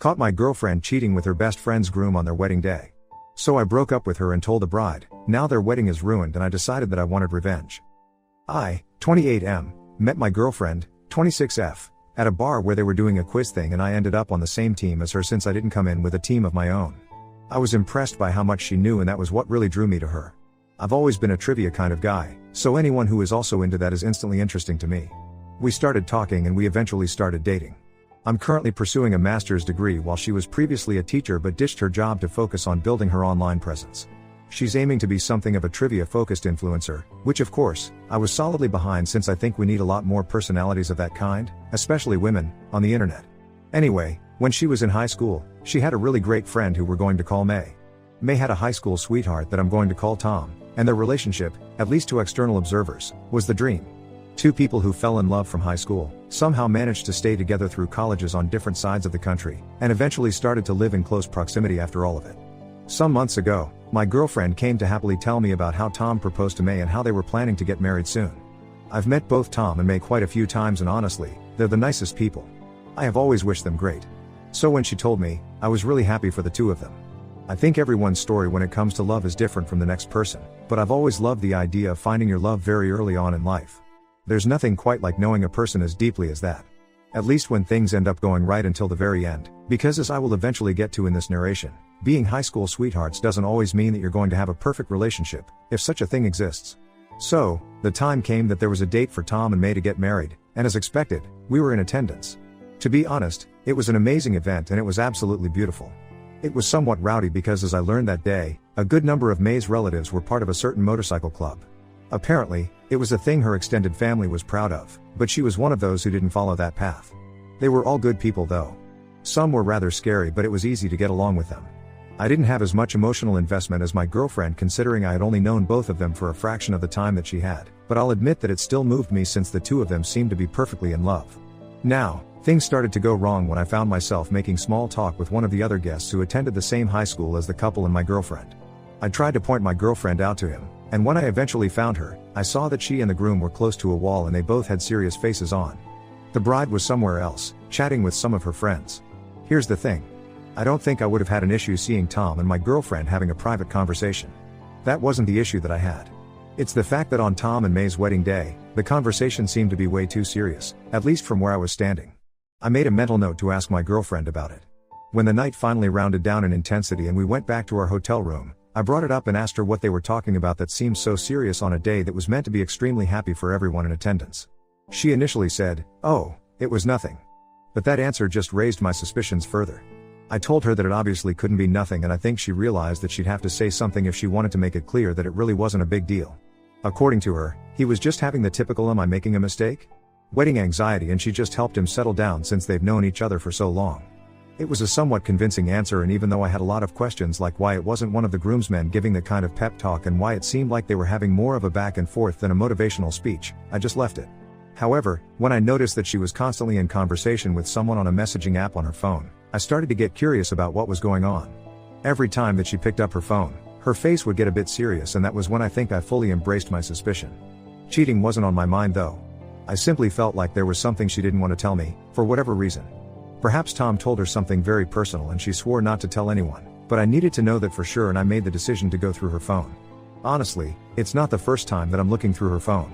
Caught my girlfriend cheating with her best friend's groom on their wedding day. So I broke up with her and told the bride. Now their wedding is ruined and I decided that I wanted revenge. I, 28M, met my girlfriend, 26F, at a bar where they were doing a quiz thing and I ended up on the same team as her since I didn't come in with a team of my own. I was impressed by how much she knew and that was what really drew me to her. I've always been a trivia kind of guy, so anyone who is also into that is instantly interesting to me. We started talking and we eventually started dating. I'm currently pursuing a master's degree while she was previously a teacher but ditched her job to focus on building her online presence. She's aiming to be something of a trivia-focused influencer, which of course, I was solidly behind since I think we need a lot more personalities of that kind, especially women, on the internet. Anyway, when she was in high school, she had a really great friend who we're going to call May. May had a high school sweetheart that I'm going to call Tom, and their relationship, at least to external observers, was the dream. Two people who fell in love from high school, somehow managed to stay together through colleges on different sides of the country, and eventually started to live in close proximity after all of it. Some months ago, my girlfriend came to happily tell me about how Tom proposed to May and how they were planning to get married soon. I've met both Tom and May quite a few times and honestly, they're the nicest people. I have always wished them great. So when she told me, I was really happy for the two of them. I think everyone's story when it comes to love is different from the next person, but I've always loved the idea of finding your love very early on in life. There's nothing quite like knowing a person as deeply as that. At least when things end up going right until the very end, because as I will eventually get to in this narration, being high school sweethearts doesn't always mean that you're going to have a perfect relationship, if such a thing exists. So, the time came that there was a date for Tom and May to get married, and as expected, we were in attendance. To be honest, it was an amazing event and it was absolutely beautiful. It was somewhat rowdy because as I learned that day, a good number of May's relatives were part of a certain motorcycle club. Apparently, it was a thing her extended family was proud of, but she was one of those who didn't follow that path. They were all good people though. Some were rather scary but it was easy to get along with them. I didn't have as much emotional investment as my girlfriend considering I had only known both of them for a fraction of the time that she had, but I'll admit that it still moved me since the two of them seemed to be perfectly in love. Now, things started to go wrong when I found myself making small talk with one of the other guests who attended the same high school as the couple and my girlfriend. I tried to point my girlfriend out to him, and when I eventually found her, I saw that she and the groom were close to a wall and they both had serious faces on. The bride was somewhere else, chatting with some of her friends. Here's the thing. I don't think I would have had an issue seeing Tom and my girlfriend having a private conversation. That wasn't the issue that I had. It's the fact that on Tom and May's wedding day, the conversation seemed to be way too serious, at least from where I was standing. I made a mental note to ask my girlfriend about it. When the night finally rounded down in intensity and we went back to our hotel room, I brought it up and asked her what they were talking about that seemed so serious on a day that was meant to be extremely happy for everyone in attendance. She initially said, "Oh, it was nothing." But that answer just raised my suspicions further. I told her that it obviously couldn't be nothing and I think she realized that she'd have to say something if she wanted to make it clear that it really wasn't a big deal. According to her, he was just having the typical "am I making a mistake?" wedding anxiety and she just helped him settle down since they've known each other for so long. It was a somewhat convincing answer and even though I had a lot of questions like why it wasn't one of the groomsmen giving the kind of pep talk and why it seemed like they were having more of a back and forth than a motivational speech, I just left it. However, when I noticed that she was constantly in conversation with someone on a messaging app on her phone, I started to get curious about what was going on. Every time that she picked up her phone, her face would get a bit serious and that was when I think I fully embraced my suspicion. Cheating wasn't on my mind though. I simply felt like there was something she didn't want to tell me, for whatever reason. Perhaps Tom told her something very personal and she swore not to tell anyone, but I needed to know that for sure and I made the decision to go through her phone. Honestly, it's not the first time that I'm looking through her phone.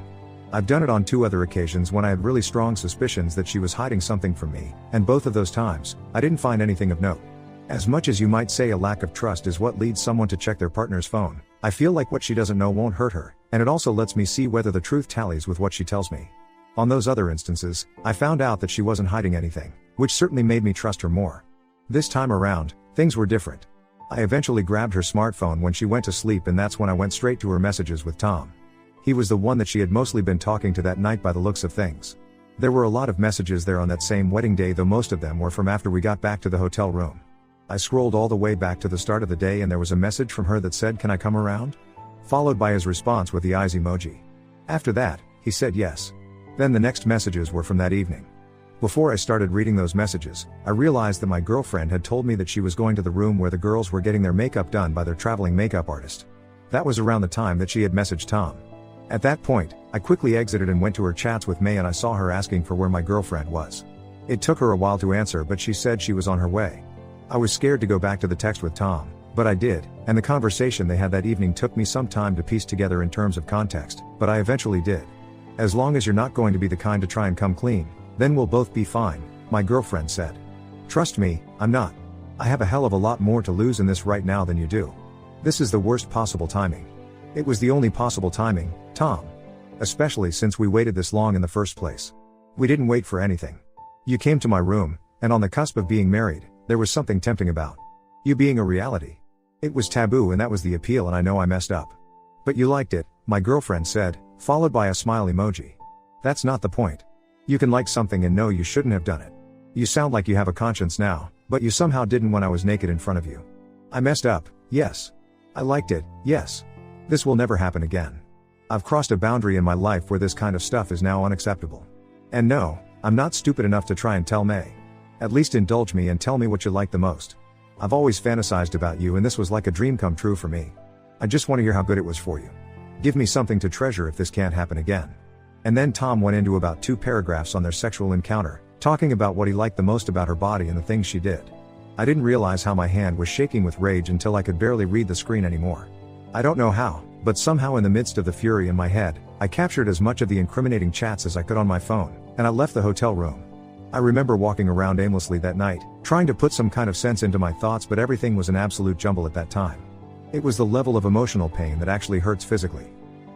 I've done it on 2 other occasions when I had really strong suspicions that she was hiding something from me, and both of those times, I didn't find anything of note. As much as you might say a lack of trust is what leads someone to check their partner's phone, I feel like what she doesn't know won't hurt her, and it also lets me see whether the truth tallies with what she tells me. On those other instances, I found out that she wasn't hiding anything, which certainly made me trust her more. This time around, things were different. I eventually grabbed her smartphone when she went to sleep and that's when I went straight to her messages with Tom. He was the one that she had mostly been talking to that night by the looks of things. There were a lot of messages there on that same wedding day though most of them were from after we got back to the hotel room. I scrolled all the way back to the start of the day and there was a message from her that said, "Can I come around?" Followed by his response with the eyes emoji. After that, he said yes. Then the next messages were from that evening. Before I started reading those messages, I realized that my girlfriend had told me that she was going to the room where the girls were getting their makeup done by their traveling makeup artist. That was around the time that she had messaged Tom. At that point, I quickly exited and went to her chats with May and I saw her asking for where my girlfriend was. It took her a while to answer but she said she was on her way. I was scared to go back to the text with Tom, but I did, and the conversation they had that evening took me some time to piece together in terms of context, but I eventually did. As long as you're not going to be the kind to try and come clean, then we'll both be fine, my girlfriend said. Trust me, I'm not. I have a hell of a lot more to lose in this right now than you do. This is the worst possible timing. It was the only possible timing, Tom. Especially since we waited this long in the first place. We didn't wait for anything. You came to my room, and on the cusp of being married, there was something tempting about you being a reality. It was taboo and that was the appeal, and I know I messed up. But you liked it, my girlfriend said, followed by a smile emoji. That's not the point. You can like something and know you shouldn't have done it. You sound like you have a conscience now, but you somehow didn't when I was naked in front of you. I messed up, yes. I liked it, yes. This will never happen again. I've crossed a boundary in my life where this kind of stuff is now unacceptable. And no, I'm not stupid enough to try and tell May. At least indulge me and tell me what you like the most. I've always fantasized about you and this was like a dream come true for me. I just want to hear how good it was for you. Give me something to treasure if this can't happen again. And then Tom went into about 2 paragraphs on their sexual encounter, talking about what he liked the most about her body and the things she did. I didn't realize how my hand was shaking with rage until I could barely read the screen anymore. I don't know how, but somehow in the midst of the fury in my head, I captured as much of the incriminating chats as I could on my phone, and I left the hotel room. I remember walking around aimlessly that night, trying to put some kind of sense into my thoughts, but everything was an absolute jumble at that time. It was the level of emotional pain that actually hurts physically.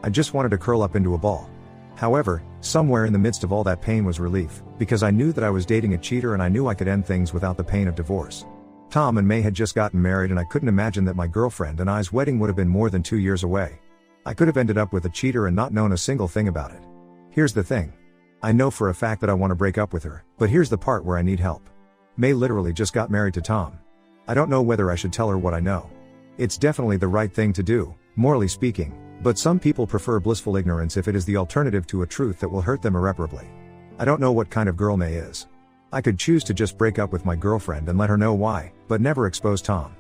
I just wanted to curl up into a ball. However, somewhere in the midst of all that pain was relief, because I knew that I was dating a cheater and I knew I could end things without the pain of divorce. Tom and May had just gotten married and I couldn't imagine that my girlfriend and I's wedding would have been more than 2 years away. I could have ended up with a cheater and not known a single thing about it. Here's the thing. I know for a fact that I want to break up with her, but here's the part where I need help. May literally just got married to Tom. I don't know whether I should tell her what I know. It's definitely the right thing to do, morally speaking, but some people prefer blissful ignorance if it is the alternative to a truth that will hurt them irreparably. I don't know what kind of girl May is. I could choose to just break up with my girlfriend and let her know why, but never expose Tom.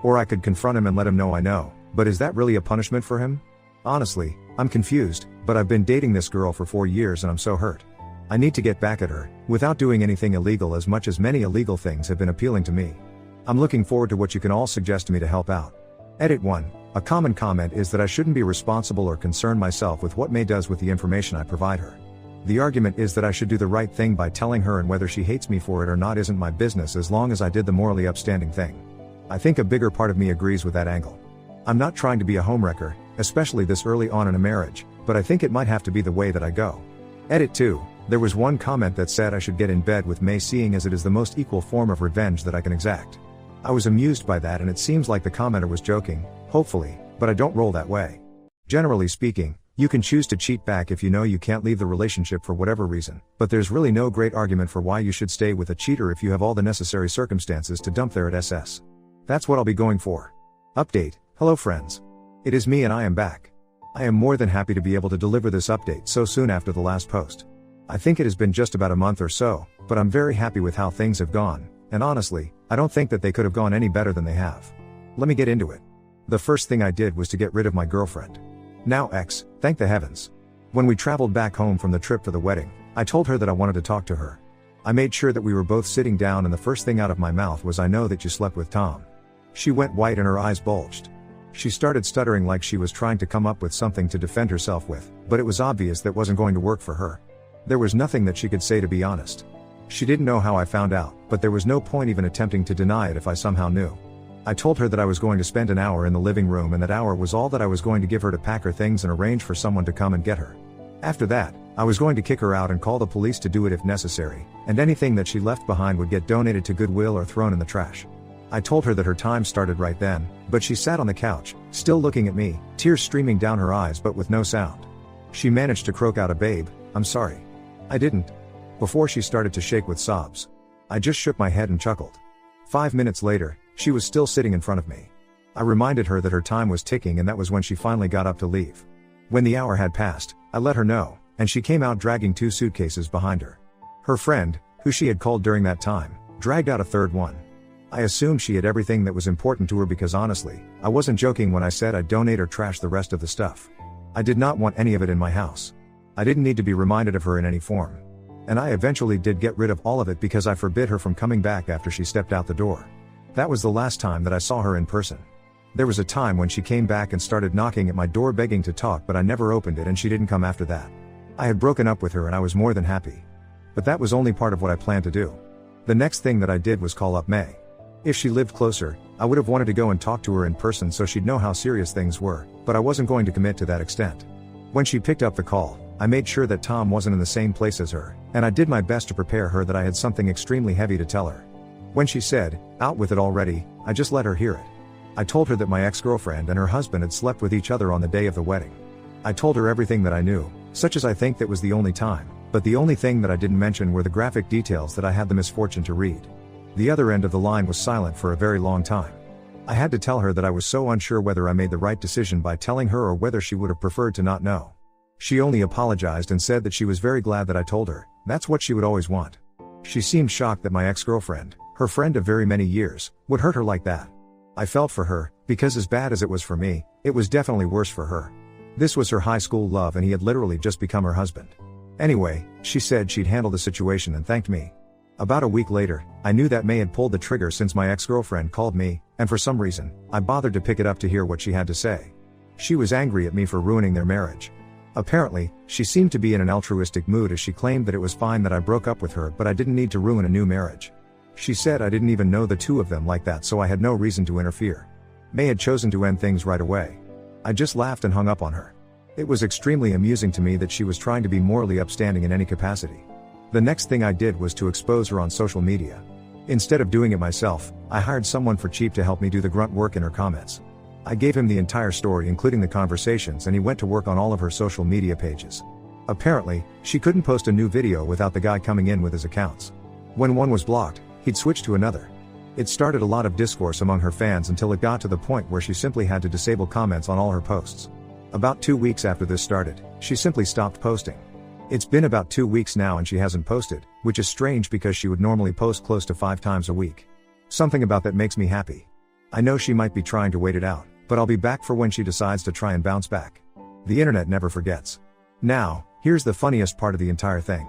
Or I could confront him and let him know I know, but is that really a punishment for him? Honestly, I'm confused, but I've been dating this girl for 4 years and I'm so hurt. I need to get back at her, without doing anything illegal, as much as many illegal things have been appealing to me. I'm looking forward to what you can all suggest to me to help out. Edit 1. A common comment is that I shouldn't be responsible or concern myself with what May does with the information I provide her. The argument is that I should do the right thing by telling her, and whether she hates me for it or not isn't my business as long as I did the morally upstanding thing. I think a bigger part of me agrees with that angle. I'm not trying to be a homewrecker, especially this early on in a marriage, but I think it might have to be the way that I go. Edit 2. There was one comment that said I should get in bed with May, seeing as it is the most equal form of revenge that I can exact. I was amused by that, and it seems like the commenter was joking, hopefully, but I don't roll that way. Generally speaking, you can choose to cheat back if you know you can't leave the relationship for whatever reason, but there's really no great argument for why you should stay with a cheater if you have all the necessary circumstances to dump there at SS. That's what I'll be going for. Update. Hello friends. It is me and I am back. I am more than happy to be able to deliver this update so soon after the last post. I think it has been just about a month or so, but I'm very happy with how things have gone, and honestly, I don't think that they could have gone any better than they have. Let me get into it. The first thing I did was to get rid of my girlfriend. Now ex, thank the heavens. When we traveled back home from the trip for the wedding, I told her that I wanted to talk to her. I made sure that we were both sitting down, and the first thing out of my mouth was, "I know that you slept with Tom." She went white and her eyes bulged. She started stuttering like she was trying to come up with something to defend herself with, but it was obvious that wasn't going to work for her. There was nothing that she could say, to be honest. She didn't know how I found out, but there was no point even attempting to deny it if I somehow knew. I told her that I was going to spend an hour in the living room, and that hour was all that I was going to give her to pack her things and arrange for someone to come and get her. After that, I was going to kick her out and call the police to do it if necessary, and anything that she left behind would get donated to Goodwill or thrown in the trash. I told her that her time started right then, but she sat on the couch, still looking at me, tears streaming down her eyes but with no sound. She managed to croak out a "Babe, I'm sorry." I didn't. Before she started to shake with sobs. I just shook my head and chuckled. 5 minutes later, she was still sitting in front of me. I reminded her that her time was ticking, and that was when she finally got up to leave. When the hour had passed, I let her know, and she came out dragging 2 suitcases behind her. Her friend, who she had called during that time, dragged out a third one. I assumed she had everything that was important to her, because honestly, I wasn't joking when I said I'd donate or trash the rest of the stuff. I did not want any of it in my house. I didn't need to be reminded of her in any form. And I eventually did get rid of all of it because I forbid her from coming back after she stepped out the door. That was the last time that I saw her in person. There was a time when she came back and started knocking at my door begging to talk, but I never opened it and she didn't come after that. I had broken up with her and I was more than happy. But that was only part of what I planned to do. The next thing that I did was call up May. If she lived closer, I would have wanted to go and talk to her in person so she'd know how serious things were, but I wasn't going to commit to that extent. When she picked up the call, I made sure that Tom wasn't in the same place as her, and I did my best to prepare her that I had something extremely heavy to tell her. When she said, "Out with it already," I just let her hear it. I told her that my ex-girlfriend and her husband had slept with each other on the day of the wedding. I told her everything that I knew, such as I think that was the only time, but the only thing that I didn't mention were the graphic details that I had the misfortune to read. The other end of the line was silent for a very long time. I had to tell her that I was so unsure whether I made the right decision by telling her or whether she would have preferred to not know. She only apologized and said that she was very glad that I told her. That's what she would always want. She seemed shocked that my ex-girlfriend, her friend of very many years, would hurt her like that. I felt for her, because as bad as it was for me, it was definitely worse for her. This was her high school love and he had literally just become her husband. Anyway, she said she'd handle the situation and thanked me. About a week later, I knew that May had pulled the trigger since my ex-girlfriend called me, and for some reason, I bothered to pick it up to hear what she had to say. She was angry at me for ruining their marriage. Apparently, she seemed to be in an altruistic mood as she claimed that it was fine that I broke up with her but I didn't need to ruin a new marriage. She said I didn't even know the two of them like that so I had no reason to interfere. May had chosen to end things right away. I just laughed and hung up on her. It was extremely amusing to me that she was trying to be morally upstanding in any capacity. The next thing I did was to expose her on social media. Instead of doing it myself, I hired someone for cheap to help me do the grunt work in her comments. I gave him the entire story including the conversations and he went to work on all of her social media pages. Apparently, she couldn't post a new video without the guy coming in with his accounts. When one was blocked, he'd switch to another. It started a lot of discourse among her fans until it got to the point where she simply had to disable comments on all her posts. About 2 weeks after this started, she simply stopped posting. It's been about 2 weeks now and she hasn't posted, which is strange because she would normally post close to 5 times a week. Something about that makes me happy. I know she might be trying to wait it out, but I'll be back for when she decides to try and bounce back. The internet never forgets. Now, here's the funniest part of the entire thing.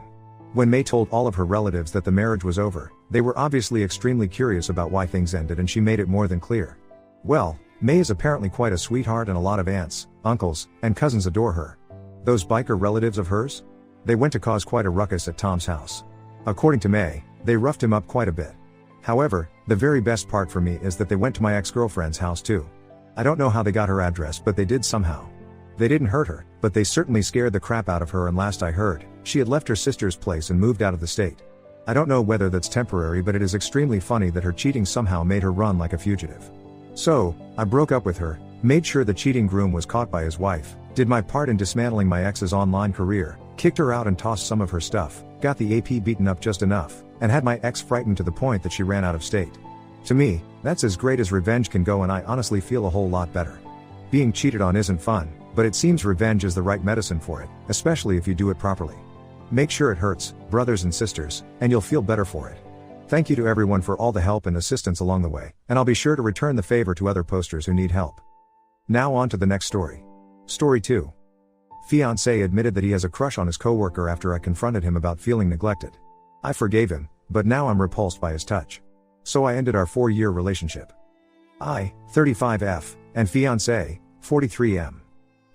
When May told all of her relatives that the marriage was over, they were obviously extremely curious about why things ended and she made it more than clear. Well, May is apparently quite a sweetheart and a lot of aunts, uncles, and cousins adore her. Those biker relatives of hers? They went to cause quite a ruckus at Tom's house. According to May, they roughed him up quite a bit. However, the very best part for me is that they went to my ex-girlfriend's house too. I don't know how they got her address but they did somehow. They didn't hurt her, but they certainly scared the crap out of her and last I heard, she had left her sister's place and moved out of the state. I don't know whether that's temporary but it is extremely funny that her cheating somehow made her run like a fugitive. So, I broke up with her, made sure the cheating groom was caught by his wife, did my part in dismantling my ex's online career, kicked her out and tossed some of her stuff, got the AP beaten up just enough, and had my ex frightened to the point that she ran out of state. To me, that's as great as revenge can go and I honestly feel a whole lot better. Being cheated on isn't fun, but it seems revenge is the right medicine for it, especially if you do it properly. Make sure it hurts, brothers and sisters, and you'll feel better for it. Thank you to everyone for all the help and assistance along the way, and I'll be sure to return the favor to other posters who need help. Now on to the next story. Story 2. Fiancé admitted that he has a crush on his coworker after I confronted him about feeling neglected. I forgave him, but now I'm repulsed by his touch. So I ended our 4-year relationship. I, 35F, and fiancé, 43M.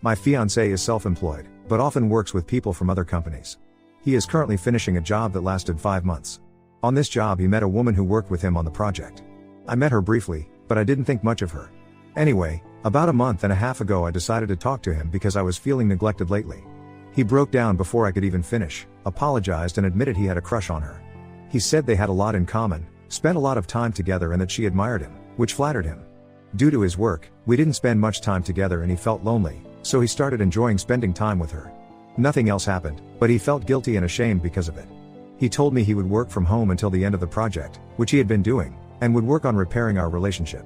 My fiancé is self-employed, but often works with people from other companies. He is currently finishing a job that lasted 5 months. On this job he met a woman who worked with him on the project. I met her briefly, but I didn't think much of her. Anyway, about a month and a half ago I decided to talk to him because I was feeling neglected lately. He broke down before I could even finish, apologized and admitted he had a crush on her. He said they had a lot in common, spent a lot of time together and that she admired him, which flattered him. Due to his work, we didn't spend much time together and he felt lonely, so he started enjoying spending time with her. Nothing else happened, but he felt guilty and ashamed because of it. He told me he would work from home until the end of the project, which he had been doing, and would work on repairing our relationship.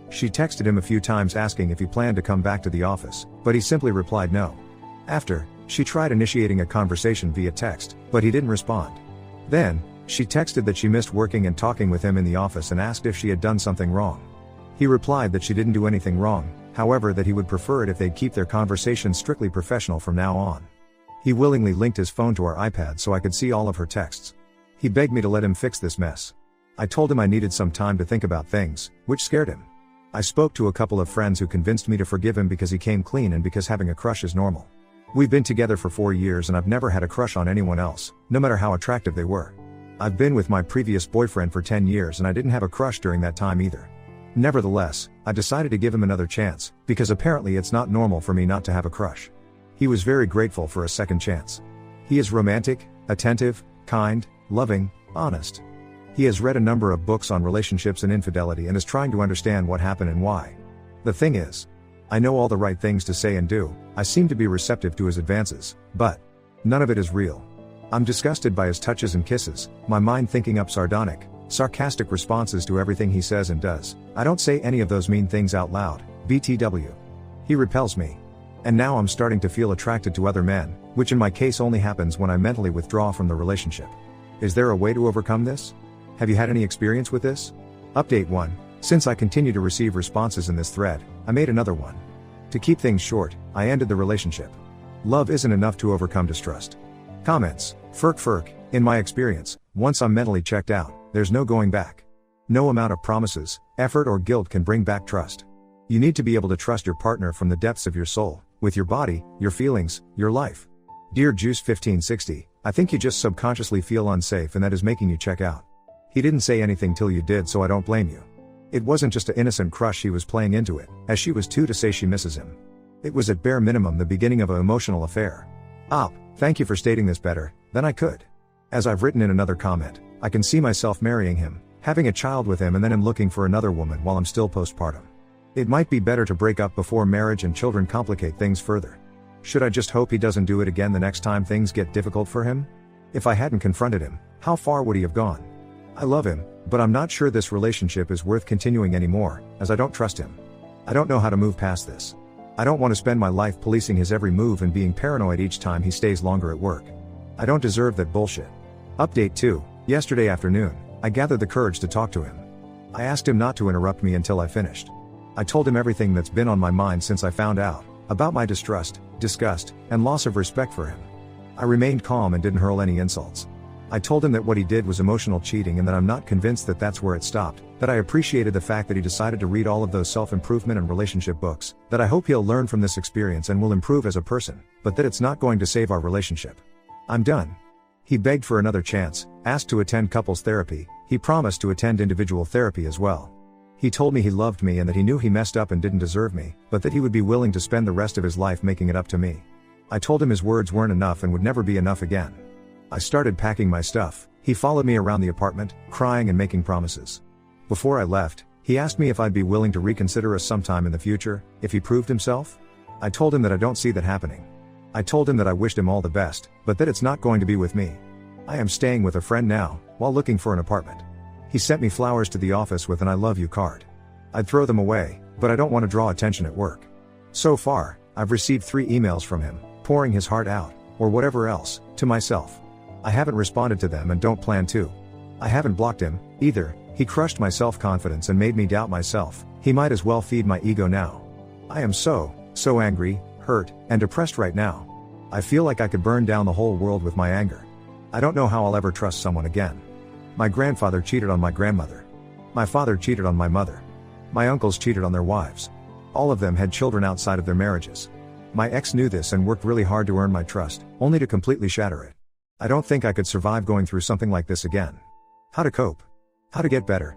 She texted him a few times asking if he planned to come back to the office, but he simply replied no. After, she tried initiating a conversation via text, but he didn't respond. Then, she texted that she missed working and talking with him in the office and asked if she had done something wrong. He replied that she didn't do anything wrong, however that he would prefer it if they'd keep their conversation strictly professional from now on. He willingly linked his phone to our iPad so I could see all of her texts. He begged me to let him fix this mess. I told him I needed some time to think about things, which scared him. I spoke to a couple of friends who convinced me to forgive him because he came clean and because having a crush is normal. We've been together for 4 years and I've never had a crush on anyone else, no matter how attractive they were. I've been with my previous boyfriend for 10 years and I didn't have a crush during that time either. Nevertheless, I decided to give him another chance, because apparently it's not normal for me not to have a crush. He was very grateful for a second chance. He is romantic, attentive, kind, loving, honest. He has read a number of books on relationships and infidelity and is trying to understand what happened and why. The thing is, I know all the right things to say and do, I seem to be receptive to his advances, but none of it is real. I'm disgusted by his touches and kisses, my mind thinking up sardonic, sarcastic responses to everything he says and does. I don't say any of those mean things out loud, BTW. He repels me. And now I'm starting to feel attracted to other men, which in my case only happens when I mentally withdraw from the relationship. Is there a way to overcome this? Have you had any experience with this? Update 1. Since I continue to receive responses in this thread, I made another one. To keep things short, I ended the relationship. Love isn't enough to overcome distrust. Comments. Ferk. In my experience, once I'm mentally checked out, there's no going back. No amount of promises, effort or guilt can bring back trust. You need to be able to trust your partner from the depths of your soul, with your body, your feelings, your life. Dear Juice 1560, I think you just subconsciously feel unsafe and that is making you check out. He didn't say anything till you did, so I don't blame you. It wasn't just an innocent crush, he was playing into it, as she was too, to say she misses him. It was at bare minimum the beginning of an emotional affair. Thank you for stating this better than I could. As I've written in another comment, I can see myself marrying him, having a child with him and then him looking for another woman while I'm still postpartum. It might be better to break up before marriage and children complicate things further. Should I just hope he doesn't do it again the next time things get difficult for him? If I hadn't confronted him, how far would he have gone? I love him, but I'm not sure this relationship is worth continuing anymore, as I don't trust him. I don't know how to move past this. I don't want to spend my life policing his every move and being paranoid each time he stays longer at work. I don't deserve that bullshit. Update 2. Yesterday afternoon, I gathered the courage to talk to him. I asked him not to interrupt me until I finished. I told him everything that's been on my mind since I found out about my distrust, disgust, and loss of respect for him. I remained calm and didn't hurl any insults. I told him that what he did was emotional cheating and that I'm not convinced that that's where it stopped, that I appreciated the fact that he decided to read all of those self-improvement and relationship books, that I hope he'll learn from this experience and will improve as a person, but that it's not going to save our relationship. I'm done. He begged for another chance, asked to attend couples therapy, he promised to attend individual therapy as well. He told me he loved me and that he knew he messed up and didn't deserve me, but that he would be willing to spend the rest of his life making it up to me. I told him his words weren't enough and would never be enough again. I started packing my stuff. He followed me around the apartment, crying and making promises. Before I left, he asked me if I'd be willing to reconsider us sometime in the future, if he proved himself. I told him that I don't see that happening. I told him that I wished him all the best, but that it's not going to be with me. I am staying with a friend now, while looking for an apartment. He sent me flowers to the office with an I love you card. I'd throw them away, but I don't want to draw attention at work. So far, I've received 3 emails from him, pouring his heart out, or whatever else, to myself. I haven't responded to them and don't plan to. I haven't blocked him, either. He crushed my self-confidence and made me doubt myself. He might as well feed my ego now. I am so angry, hurt, and depressed right now. I feel like I could burn down the whole world with my anger. I don't know how I'll ever trust someone again. My grandfather cheated on my grandmother. My father cheated on my mother. My uncles cheated on their wives. All of them had children outside of their marriages. My ex knew this and worked really hard to earn my trust, only to completely shatter it. I don't think I could survive going through something like this again. How to cope? How to get better?